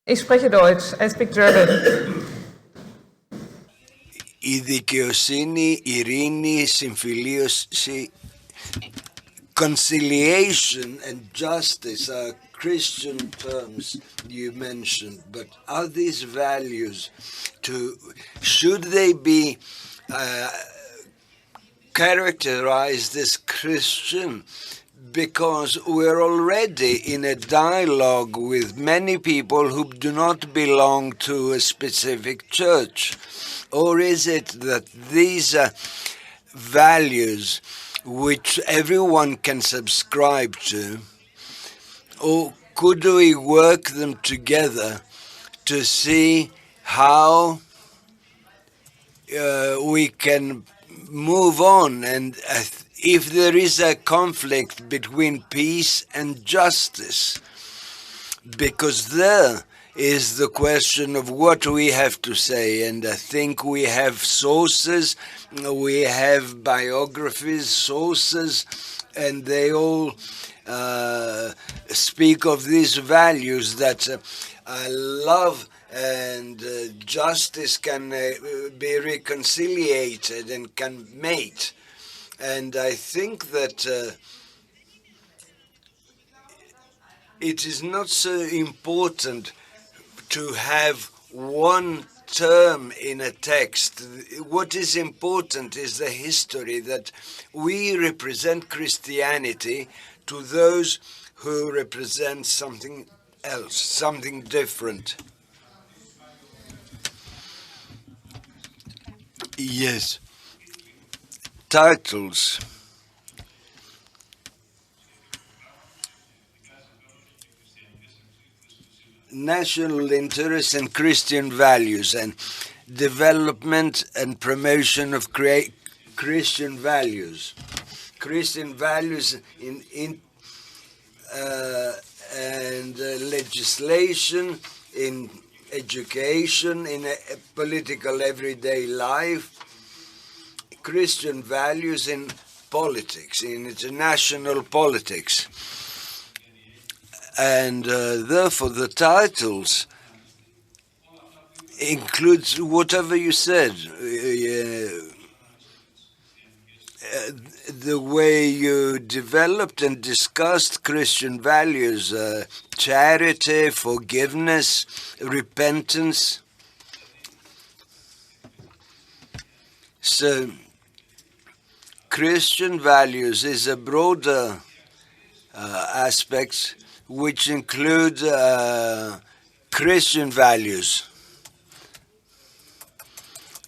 Ich spreche Deutsch. I speak German. Η δικαιοσύνη, ειρήνη, συμφιλίωση, conciliation and justice are Christian terms you mentioned, but are these values should they be characterized as Christian? Because we're already in a dialogue with many people who do not belong to a specific church. Or is it that these values which everyone can subscribe to, or could we work them together to see how we can move on, and if there is a conflict between peace and justice, because there is the question of what we have to say, and I think we have sources, we have biographies, sources, and they all speak of these values that love and justice can be reconciliated and can mate. And I think that it is not so important to have one term in a text. What is important is the history, that we represent Christianity to those who represent something else, something different. Yes. Titles. National interest and Christian values, and development and promotion of Christian values. Christian values in legislation, in education, in a political everyday life. Christian values in politics, in international politics. And therefore the titles includes whatever you said. The way you developed and discussed Christian values, charity, forgiveness, repentance. So Christian values is a broader aspect which include Christian values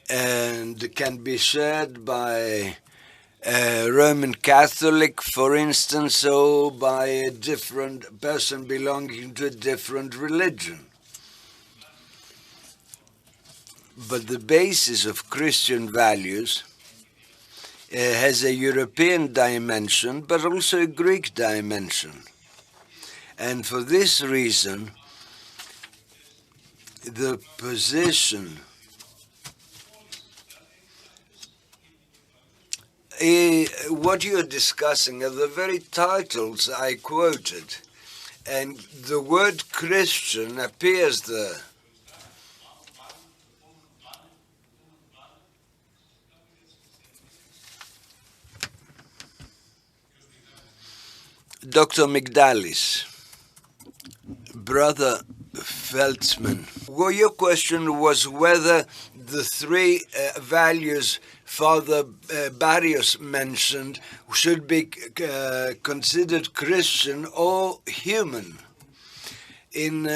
and can be shared by a Roman Catholic, for instance, or by a different person belonging to a different religion. But the basis of Christian values has a European dimension, but also a Greek dimension. And for this reason, the position what you're discussing are the very titles I quoted, and the word Christian appears there. Dr. Migdalis, Brother Feltzman, well, your question was whether the three values Father Barrios mentioned should be considered Christian or human. In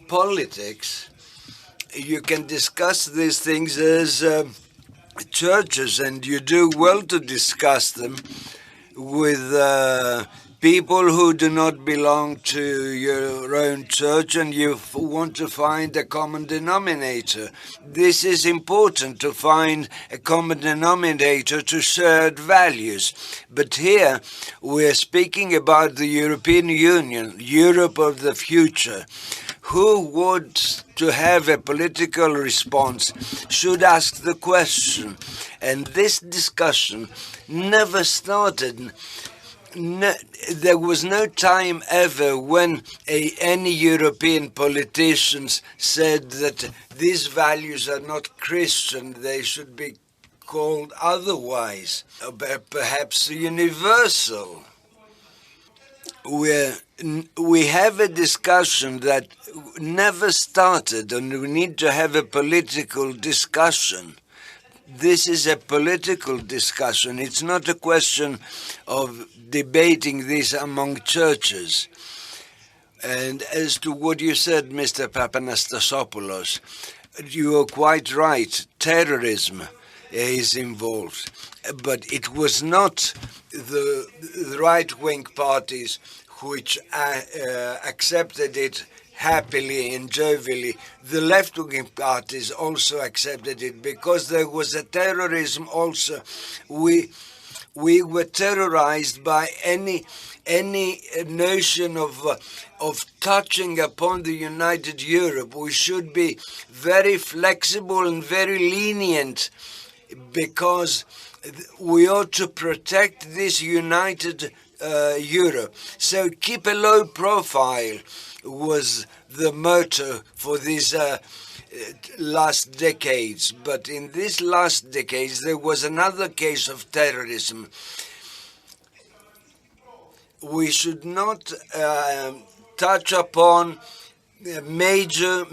politics, you can discuss these things as churches, and you do well to discuss them with people who do not belong to your own church, and you want to find a common denominator. This is important, to find a common denominator to shared values. But here we're speaking about the European Union, Europe of the future. Who wants to have a political response should ask the question. And this discussion never started no, there was no time ever when any European politicians said that these values are not Christian, they should be called otherwise, perhaps universal. We have a discussion that never started, and we need to have a political discussion. This is a political discussion. It's not a question of debating this among churches. And as to what you said, Mr. Papanastasopoulos, you are quite right. Terrorism is involved. But it was not the right-wing parties which accepted it happily and jovially. The left-wing parties also accepted it because there was a terrorism also. We were terrorized by any notion of touching upon the United Europe. We should be very flexible and very lenient because we ought to protect this united Europe. So keep a low profile was the motto for these last decades. But in these last decades, there was another case of terrorism. We should not touch upon major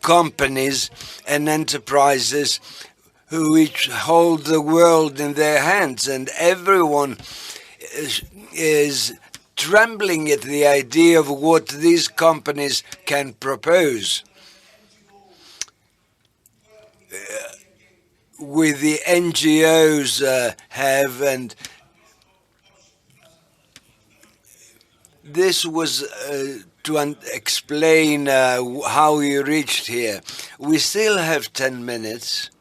companies and enterprises which hold the world in their hands, and everyone is trembling at the idea of what these companies can propose. With the NGOs have, and this was to explain how we reached here. We still have 10 minutes.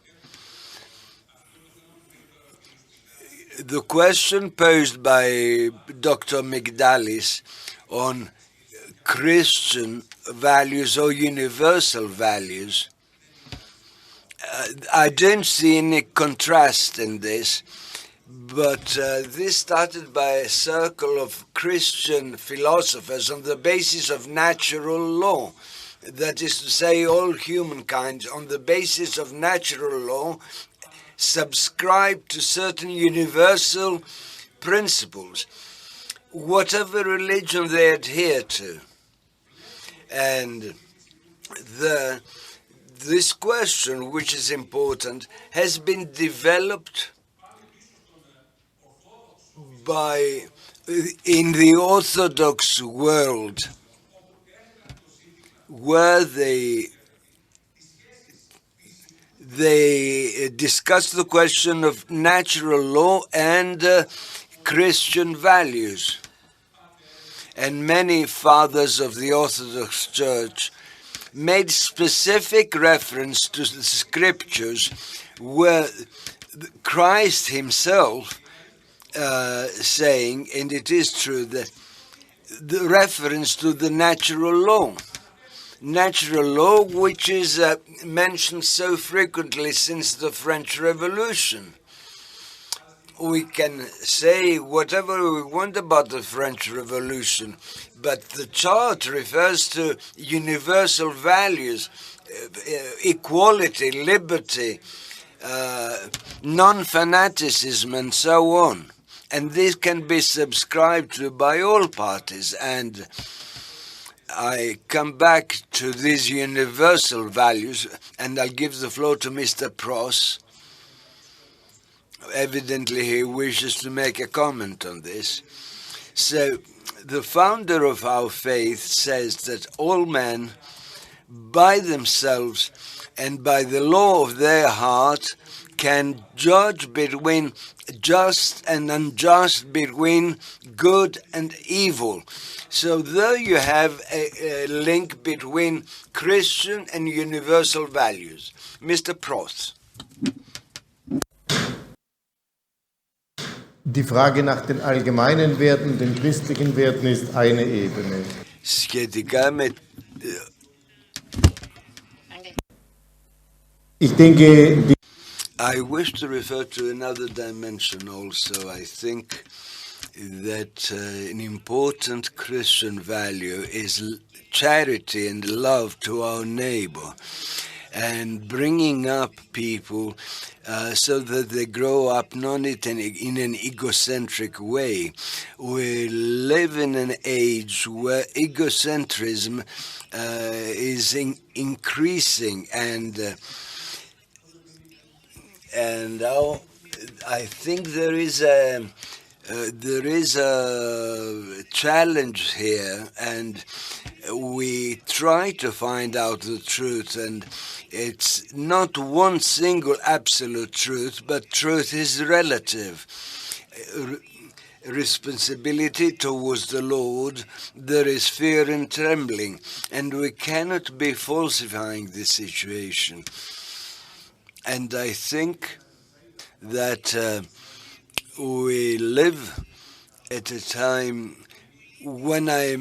The question posed by Dr. Migdalis on Christian values or universal values, I don't see any contrast in this, but this started by a circle of Christian philosophers on the basis of natural law. That is to say, all humankind, on the basis of natural law, subscribe to certain universal principles, whatever religion they adhere to. And this question, which is important, has been developed in the Orthodox world, where they discuss the question of natural law and Christian values. And many fathers of the Orthodox Church made specific reference to the scriptures where Christ himself saying, and it is true, that the reference to the natural law, which is mentioned so frequently since the French Revolution. We can say whatever we want about the French Revolution, but the chart refers to universal values, equality, liberty, non-fanaticism, and so on. And this can be subscribed to by all parties. And I come back to these universal values, and I'll give the floor to Mr. Prof. Evidently, he wishes to make a comment on this. So, the founder of our faith says that all men, by themselves and by the law of their heart, can judge between just and unjust, between good and evil. So there you have a link between Christian and universal values. Mr. Prof. Die Frage nach den allgemeinen Werten, den christlichen Werten, ist eine Ebene. Ich denke, I wish to refer to another dimension also. I think that an important Christian value is charity and love to our neighbor, and bringing up people so that they grow up not in an egocentric way. We live in an age where egocentrism is increasing, and now I think there is a challenge here, and we try to find out the truth, and it's not one single absolute truth, but truth is relative. Responsibility towards the Lord, there is fear and trembling, and we cannot be falsifying this situation. And I think that we live at a time when I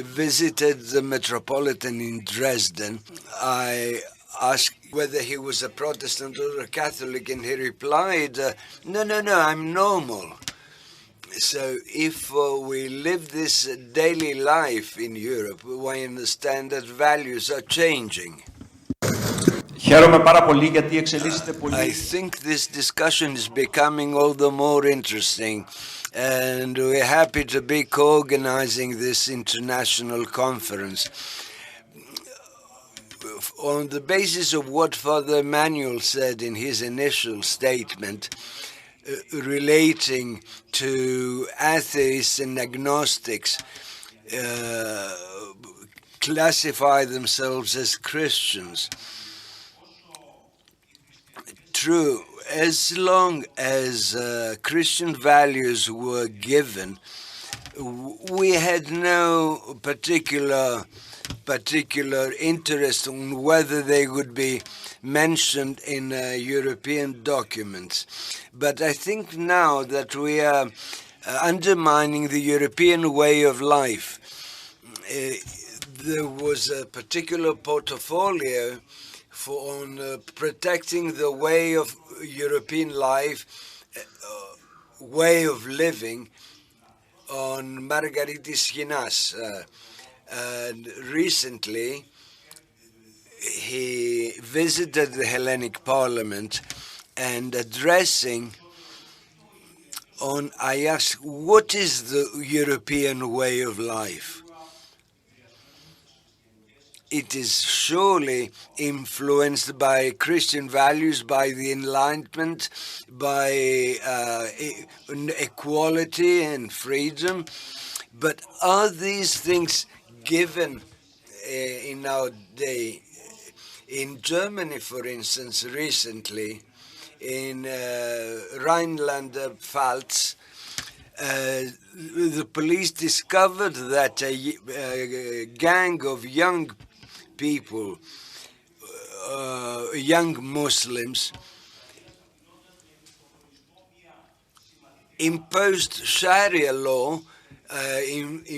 visited the Metropolitan in Dresden, I asked whether he was a Protestant or a Catholic, and he replied, no, I'm normal. So if we live this daily life in Europe, we understand that values are changing. Χαίρομαι πάρα πολύ γιατί εξελίσσεται πολύ. I think this discussion is becoming all the more interesting, and we're happy to be co-organizing this international conference. On the basis of what Father Emmanuel said in his initial statement, relating to atheists and agnostics classify themselves as Christians. True, as long as Christian values were given, we had no particular interest in whether they would be mentioned in European documents. But I think now that we are undermining the European way of life, there was a particular portfolio on protecting the way of European life, way of living, on Margaritis Chinas. And recently, he visited the Hellenic Parliament, and addressing on, I asked, what is the European way of life? It is surely influenced by Christian values, by the Enlightenment, by equality and freedom. But are these things given in our day? In Germany, for instance, recently, in Rhineland-Pfalz, the police discovered that a gang of young people, young Muslims, imposed Sharia law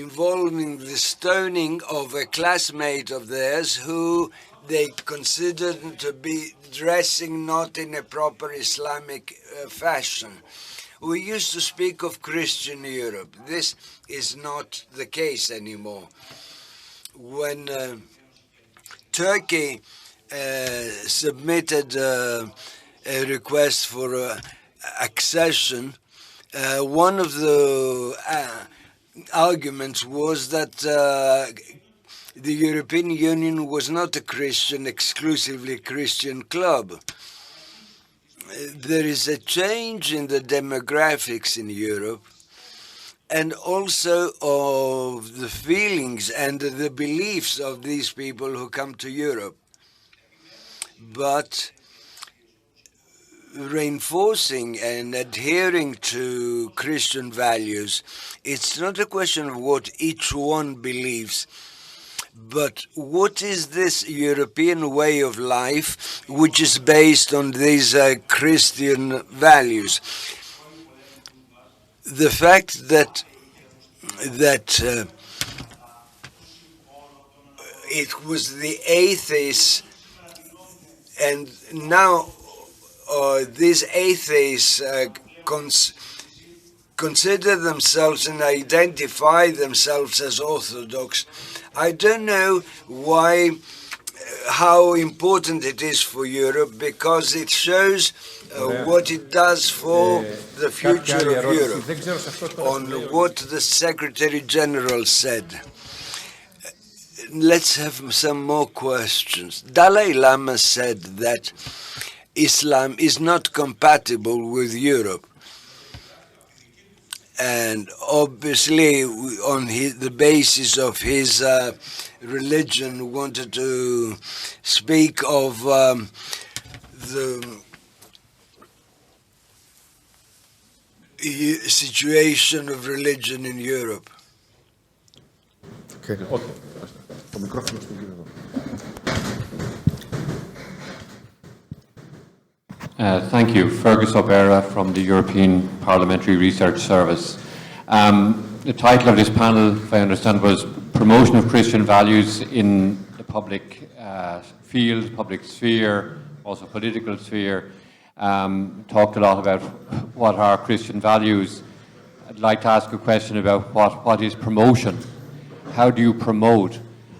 involving the stoning of a classmate of theirs who they considered to be dressing not in a proper Islamic fashion. We used to speak of Christian Europe. This is not the case anymore. When Turkey submitted a request for accession, one of the arguments was that the European Union was not a exclusively Christian club. There is a change in the demographics in Europe, and also of the feelings and the beliefs of these people who come to Europe. But reinforcing and adhering to Christian values, it's not a question of what each one believes, but what is this European way of life which is based on these Christian values? The fact that it was the atheists And now these atheists consider themselves and identify themselves as Orthodox. I don't know how important it is for Europe, because it shows what it does for the future of Europe. On what the Secretary General said. Let's have some more questions. Dalai Lama said that Islam is not compatible with Europe. And obviously, on the basis of his religion, wanted to speak of the situation of religion in Europe. Okay. Thank you. Fergus O'Bara from the European Parliamentary Research Service. The title of this panel, if I understand, was Promotion of Christian Values in the Public Field, Public Sphere, also political sphere. Talked a lot about what are Christian values. I'd like to ask a question about what is promotion? How do you promote?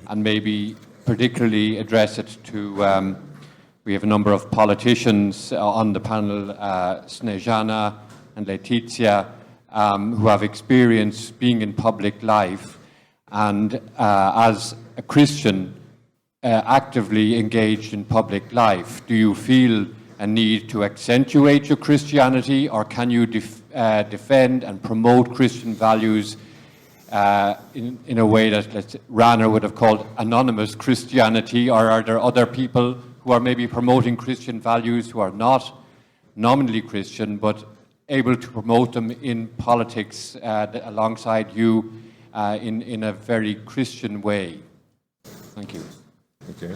And maybe particularly address it to we have a number of politicians on the panel, Snezhana and Letizia, who have experience being in public life and as a Christian actively engaged in public life. Do you feel a need to accentuate your Christianity, or can you defend and promote Christian values in a way that Ranner would have called anonymous Christianity, or are there other people who are maybe promoting Christian values who are not nominally Christian but able to promote them in politics alongside you in a very Christian way? Thank you. Okay.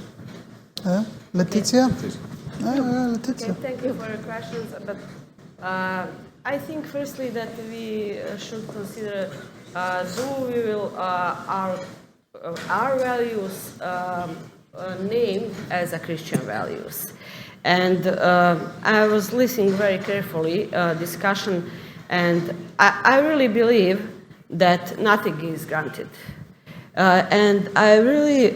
Letizia? Okay, thank you for your questions. But I think firstly that we should consider do we will our values named as a Christian values. And I was listening very carefully discussion, and I really believe that nothing is granted. And I really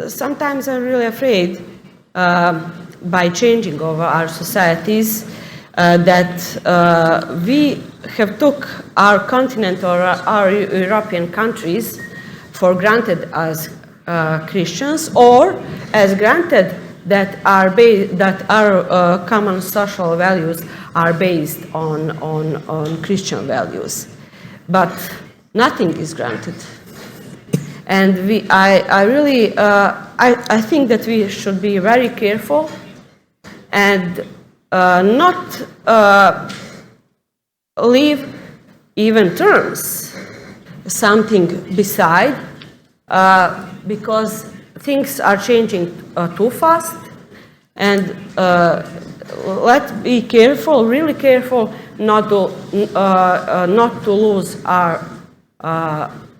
sometimes I'm really afraid by changing over our societies that we have took our continent or our European countries for granted as Christians, or as granted that our common social values are based on Christian values, but nothing is granted. And I think that we should be very careful and not leave even terms something beside, because things are changing too fast, and let's be careful, really careful, not to lose our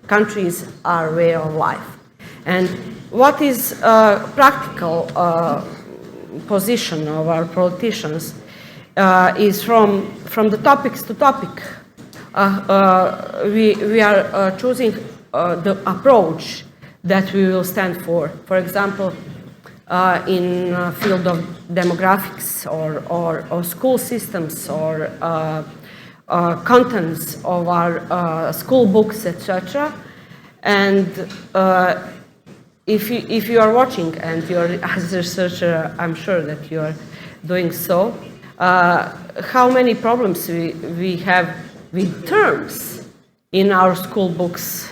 countries, our way of life. And what is practical position of our politicians is from the topics to topic. We are choosing the approach that we will stand for. For example, in field of demographics or school systems or contents of our school books, etc. And if you are watching, and you're as a researcher, I'm sure that you are doing so, how many problems we have with terms in our school books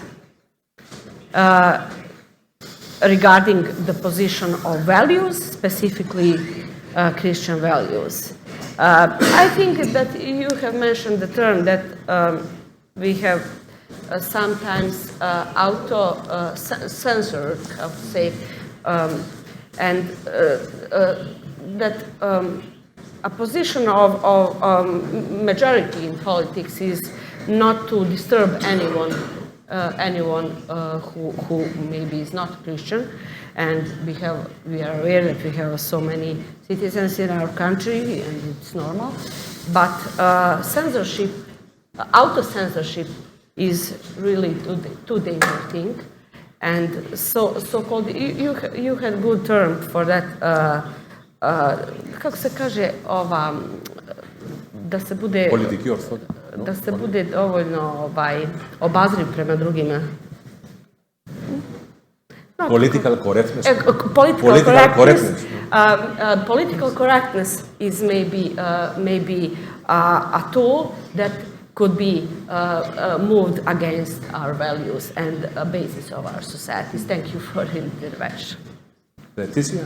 regarding the position of values, specifically Christian values. I think that you have mentioned the term that we have sometimes auto-censored, I would say, and that a position of majority in politics is not to disturb anyone anyone who maybe is not Christian. And we are aware that we have so many citizens in our country, and it's normal. But censorship, auto-censorship, is really too dangerous thing. And so-called, you had good term for that. Kako se kaže da se bude Politiki ortod. Da se bude dovoljno obazriv prema drugima. Political correctness. Political correctness is maybe a tool that could be moved against our values and a basis of our societies. Thank you for the intervention. Leticia?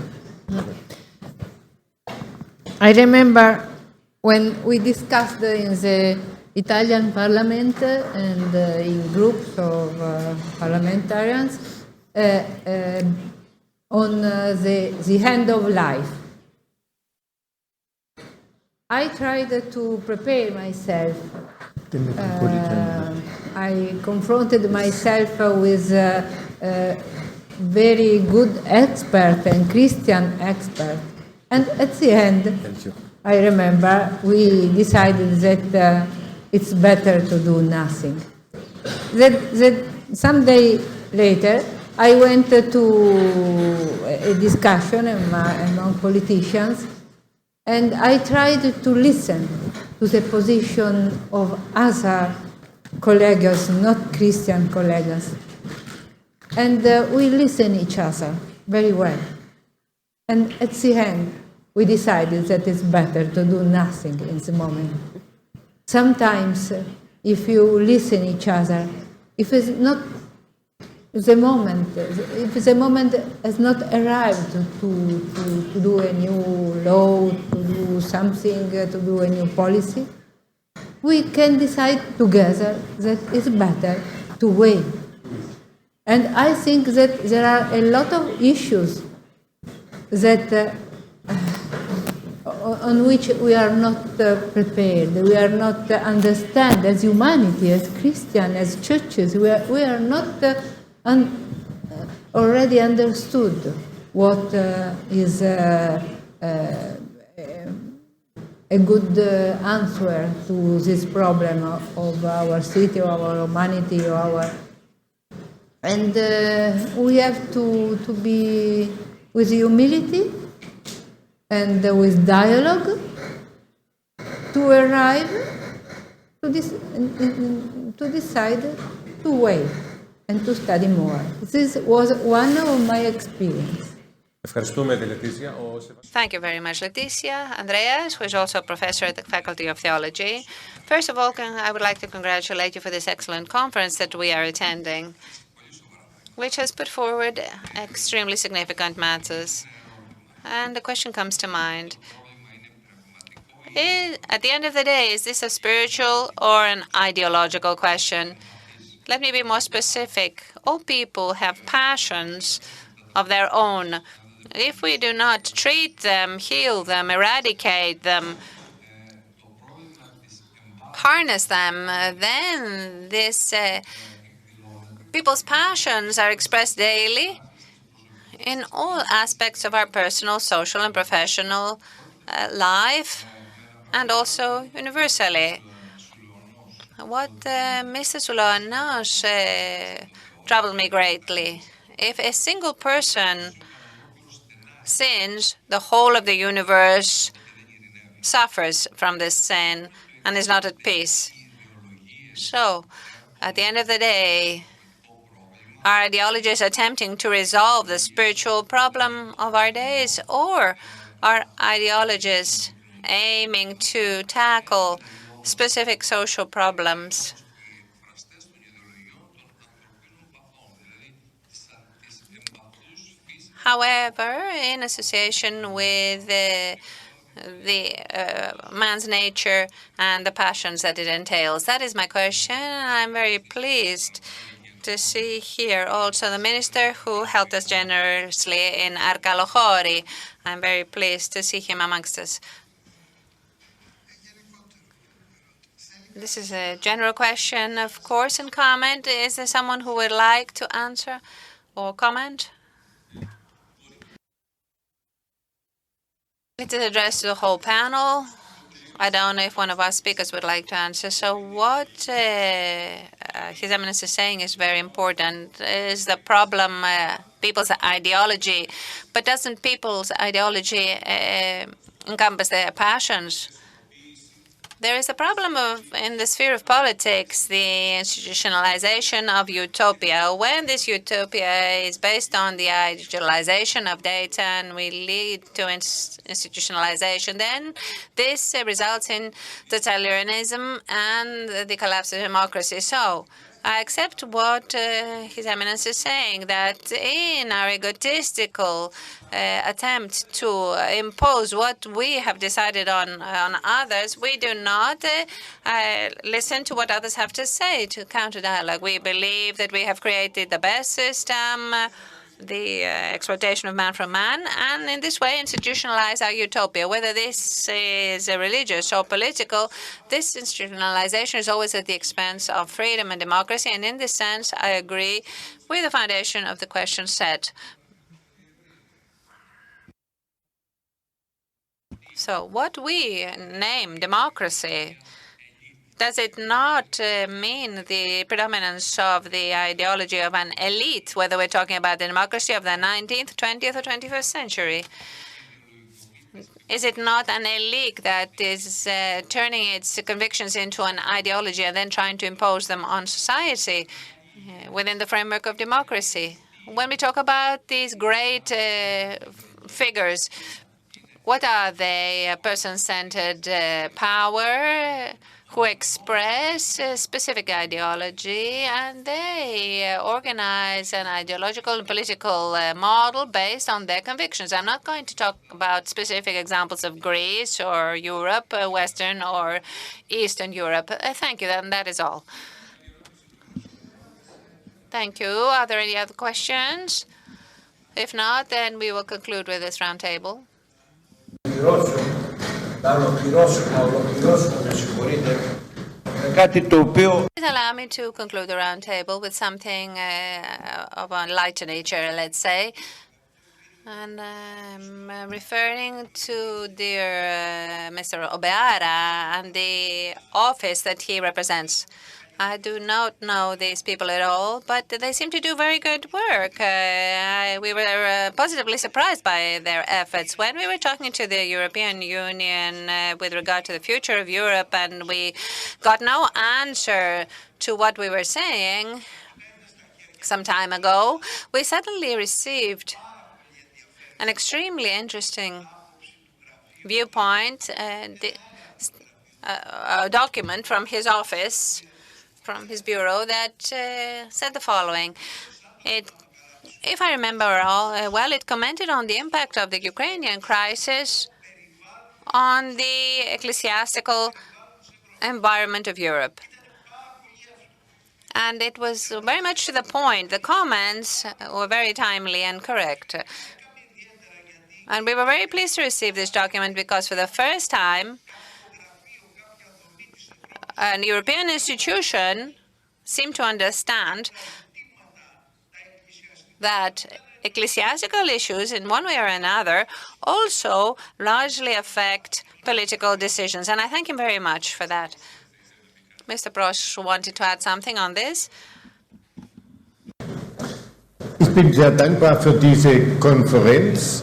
I remember when we discussed in the Italian Parliament and in groups of parliamentarians on the end of life. I tried to prepare myself. I confronted myself with very good expert and Christian expert. And at the end, I remember we decided that it's better to do nothing. That some day later, I went to a discussion among politicians, and I tried to listen to the position of other colleagues, not Christian colleagues. And we listen each other very well. And at the end, we decided that it's better to do nothing in the moment. Sometimes, if you listen each other, if it's not the moment, if the moment has not arrived to do a new law, to do something, to do a new policy, we can decide together that it's better to wait. And I think that there are a lot of issues that on which we are not prepared, we are not understand as humanity, as Christian, as churches, we are not already understood what is a good answer to this problem of our city, of our humanity, of our... And we have to be with humility and with dialogue to arrive to this, to decide to wait and to study more. This was one of my experience. Thank you very much, Leticia. Andreas, who is also a professor at the Faculty of Theology. First of all, I would like to congratulate you for this excellent conference that we are attending, which has put forward extremely significant matters. And the question comes to mind. At the end of the day, is this a spiritual or an ideological question? Let me be more specific. All people have passions of their own. If we do not treat them, heal them, eradicate them, harness them, then this people's passions are expressed daily in all aspects of our personal, social, and professional life, and also universally. What Mr. Sulanos troubled me greatly. If a single person sins, the whole of the universe suffers from this sin and is not at peace. So, at the end of the day, are ideologies attempting to resolve the spiritual problem of our days, or are ideologies aiming to tackle specific social problems? However, in association with the man's nature and the passions that it entails. That is my question. I'm very pleased to see here also the minister who helped us generously in Arkalohori. I'm very pleased to see him amongst us. This is a general question, of course, and comment. Is there someone who would like to answer or comment? It is addressed to the whole panel. I don't know if one of our speakers would like to answer. So what His Eminence is saying is very important. Is the problem people's ideology, but doesn't people's ideology encompass their passions? There is a problem in the sphere of politics, the institutionalization of utopia. When this utopia is based on the idealization of data and we lead to institutionalization, then this results in totalitarianism and the collapse of democracy. So I accept what His Eminence is saying, that in our egotistical attempt to impose what we have decided on others, we do not listen to what others have to say, to counter dialogue. We believe that we have created the best system, the exploitation of man from man, and in this way institutionalize our utopia. Whether this is religious or political, this institutionalization is always at the expense of freedom and democracy, and in this sense, I agree with the foundation of the question set. So what we name democracy, does it not mean the predominance of the ideology of an elite, whether we're talking about the democracy of the 19th, 20th, or 21st century? Is it not an elite that is turning its convictions into an ideology and then trying to impose them on society within the framework of democracy? When we talk about these great figures, what are they? Person-centered power who express a specific ideology, and they organize an ideological and political model based on their convictions. I'm not going to talk about specific examples of Greece or Europe, Western or Eastern Europe. Thank you, and that is all. Thank you. Are there any other questions? If not, then we will conclude with this roundtable. Please allow me to conclude the roundtable with something of a lighter nature, let's say. And I'm referring to dear Mr. Obeara and the office that he represents. I do not know these people at all, but they seem to do very good work. We were positively surprised by their efforts. When we were talking to the European Union with regard to the future of Europe, and we got no answer to what we were saying some time ago, we suddenly received an extremely interesting viewpoint, a document from his office, from his bureau, that said the following. If I remember well, it commented on the impact of the Ukrainian crisis on the ecclesiastical environment of Europe. And it was very much to the point. The comments were very timely and correct. And we were very pleased to receive this document because for the first time, an European institution seemed to understand that ecclesiastical issues, in one way or another, also largely affect political decisions. And I thank him very much for that. Mr. Prof wanted to add something on this. Ich bin sehr dankbar für diese Konferenz.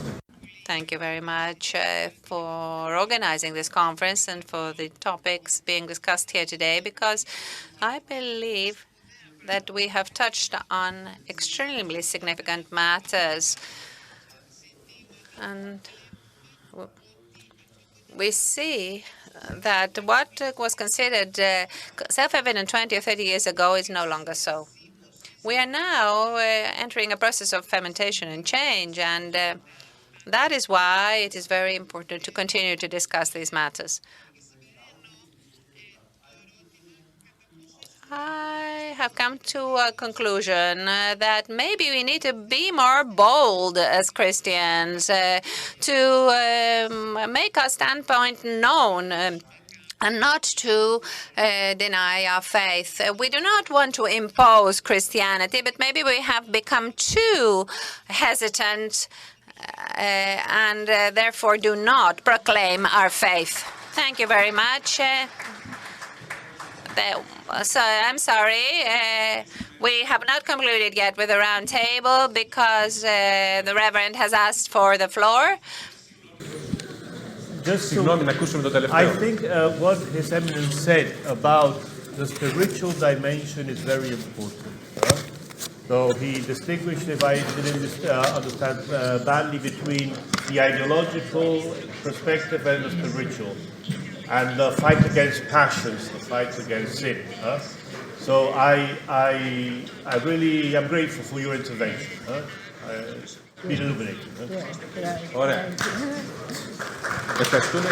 Thank you very much for organizing this conference and for the topics being discussed here today, because I believe that we have touched on extremely significant matters. And we see that what was considered self-evident 20 or 30 years ago is no longer so. We are now entering a process of fermentation and change, and that is why it is very important to continue to discuss these matters. I have come to a conclusion that maybe we need to be more bold as Christians to make our standpoint known and not to deny our faith. We do not want to impose Christianity, but maybe we have become too hesitant and therefore do not proclaim our faith. Thank you very much. So I'm sorry, we have not concluded yet with the round table because the Reverend has asked for the floor. I think what His Eminence said about the spiritual dimension is very important. So he distinguished, if I didn't understand badly, between the ideological perspective and the spiritual, and the fight against passions, the fight against sin. So I really am grateful for your intervention. It's been illuminating. Ωραία. Ευχαριστούμε.